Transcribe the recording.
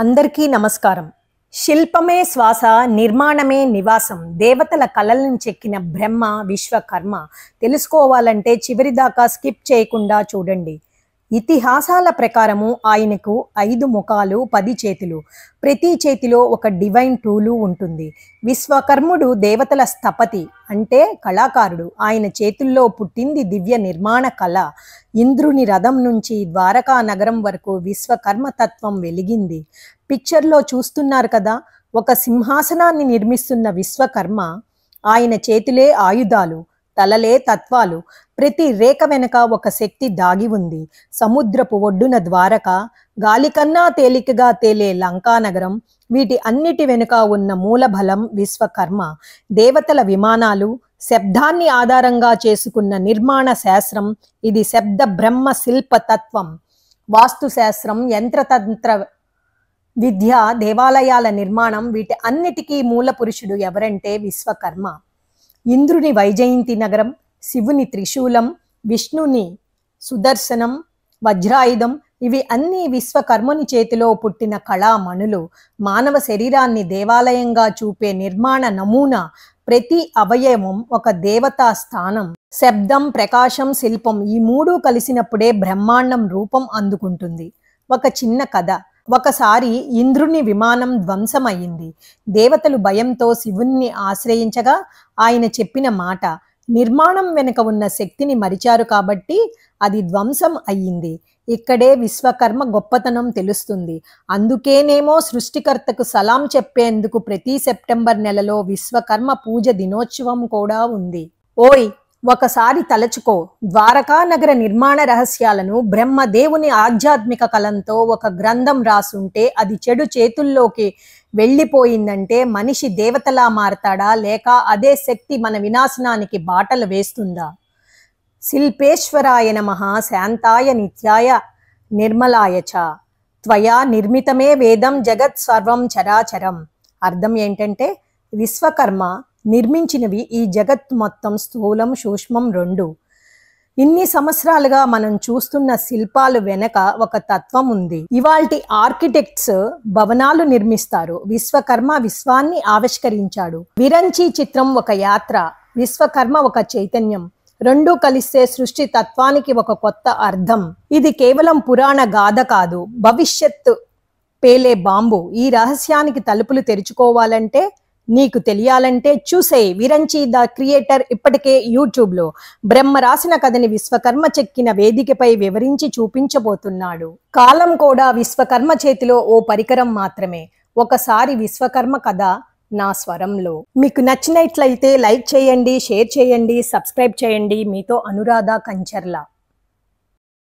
అందరికీ నమస్కారం. శిల్పమే శ్వాస, నిర్మాణమే నివాసం. దేవతల కళలను చెక్కిన బ్రహ్మ విశ్వకర్మ. తెలుసుకోవాలంటే చివరిదాకా స్కిప్ చేయకుండా చూడండి. ఇతిహాసాల ప్రకారము ఆయనకు 5 ముఖాలు, 10 చేతులు. ప్రతి చేతిలో ఒక డివైన్ టూలు ఉంటుంది. విశ్వకర్ముడు దేవతల స్థపతి అంటే కళాకారుడు. ఆయన చేతుల్లో పుట్టింది దివ్య నిర్మాణ కళ. ఇంద్రుని రథం నుంచి ద్వారకా నగరం వరకు విశ్వకర్మ తత్వం వెలిగింది. పిక్చర్లో చూస్తున్నారు కదా, ఒక సింహాసనాన్ని నిర్మిస్తున్న విశ్వకర్మ. ఆయన చేతులే ఆయుధాలు, తలలే తత్వాలు. ప్రతి రేఖ వెనుక ఒక శక్తి దాగి ఉంది. సముద్రపు ఒడ్డున ద్వారక, గాలి కన్నా తేలికగా తేలే లంకానగరం, వీటి అన్నిటి వెనుక ఉన్న మూలబలం విశ్వకర్మ. దేవతల విమానాలు, శబ్దాన్ని ఆధారంగా చేసుకున్న నిర్మాణ శాస్త్రం, ఇది శబ్ద బ్రహ్మ శిల్ప తత్వం. వాస్తుశాస్త్రం, యంత్రతంత్ర విద్య, దేవాలయాల నిర్మాణం, వీటి అన్నిటికీ మూల పురుషుడు ఎవరంటే విశ్వకర్మ. ఇంద్రుని వైజయంతి నగరం, శివుని త్రిశూలం, విష్ణుని సుదర్శనం, వజ్రాయుధం, ఇవి అన్నీ విశ్వకర్మని చేతిలో పుట్టిన కళామణులు. మానవ శరీరాన్ని దేవాలయంగా చూపే నిర్మాణ నమూనా. ప్రతి అవయవం ఒక దేవతా స్థానం. శబ్దం, ప్రకాశం, శిల్పం, ఈ మూడు కలిసినప్పుడే బ్రహ్మాండం రూపం అందుకుంటుంది. ఒక చిన్న కథ. ఒకసారి ఇంద్రుని విమానం ధ్వంసమయ్యింది. దేవతలు భయంతో శివుణ్ణి ఆశ్రయించగా ఆయన చెప్పిన మాట, నిర్మాణం వెనుక ఉన్న శక్తిని మరిచారు కాబట్టి అది ధ్వంసం అయ్యింది. ఇక్కడే విశ్వకర్మ గొప్పతనం తెలుస్తుంది. అందుకేనేమో సృష్టికర్తకు సలాం చెప్పేందుకు ప్రతి సెప్టెంబర్ నెలలో విశ్వకర్మ పూజ దినోత్సవం కూడా ఉంది. ఓయ్, ఒకసారి తలచుకో, ద్వారకా నగర నిర్మాణ రహస్యాలను బ్రహ్మదేవుని ఆధ్యాత్మిక కలంతో ఒక గ్రంథం రాసుంటే అది చెడు చేతుల్లోకి వెళ్ళిపోయిందంటే మనిషి దేవతలా మారతాడా, లేక అదే శక్తి మన వినాశనానికి బాటలు వేస్తుందా? శిల్పేశ్వరాయ నమః, శాంతాయ నిత్యాయ నిర్మలాయ చ, త్వయా నిర్మితమే వేదం జగత్ సర్వం చరాచరం. అర్థం ఏంటంటే, విశ్వకర్మ నిర్మించినవి ఈ జగత్ మొత్తం స్థూలం సూక్ష్మం రెండు. ఇన్ని సంవత్సరాలుగా మనం చూస్తున్న శిల్పాలు వెనక ఒక తత్వం ఉంది. ఇవాల్టి ఆర్కిటెక్ట్స్ భవనాలు నిర్మిస్తారు, విశ్వకర్మ విశ్వాన్ని ఆవిష్కరించాడు. విరంచి చిత్రం ఒక యాత్ర, విశ్వకర్మ ఒక చైతన్యం. రెండూ కలిస్తే సృష్టి తత్వానికి ఒక కొత్త అర్థం. ఇది కేవలం పురాణ గాథ కాదు, భవిష్యత్తు పేలే బాంబు. ఈ రహస్యానికి తలుపులు తెరుచుకోవాలంటే, నీకు తెలియాలంటే చూసేయ్ విరంచి ద క్రియేటర్ ఇప్పటికే యూట్యూబ్లో. బ్రహ్మ రాసిన కథని విశ్వకర్మ చెక్కిన వేదికపై వివరించి చూపించబోతున్నాడు. కాలం కూడా విశ్వకర్మ చేతిలో ఓ పరికరం మాత్రమే. ఒకసారి విశ్వకర్మ కథ నా స్వరంలో. మీకు నచ్చినట్లయితే లైక్ చేయండి, షేర్ చేయండి, సబ్స్క్రైబ్ చేయండి. మీతో అనురాధ కంచర్ల.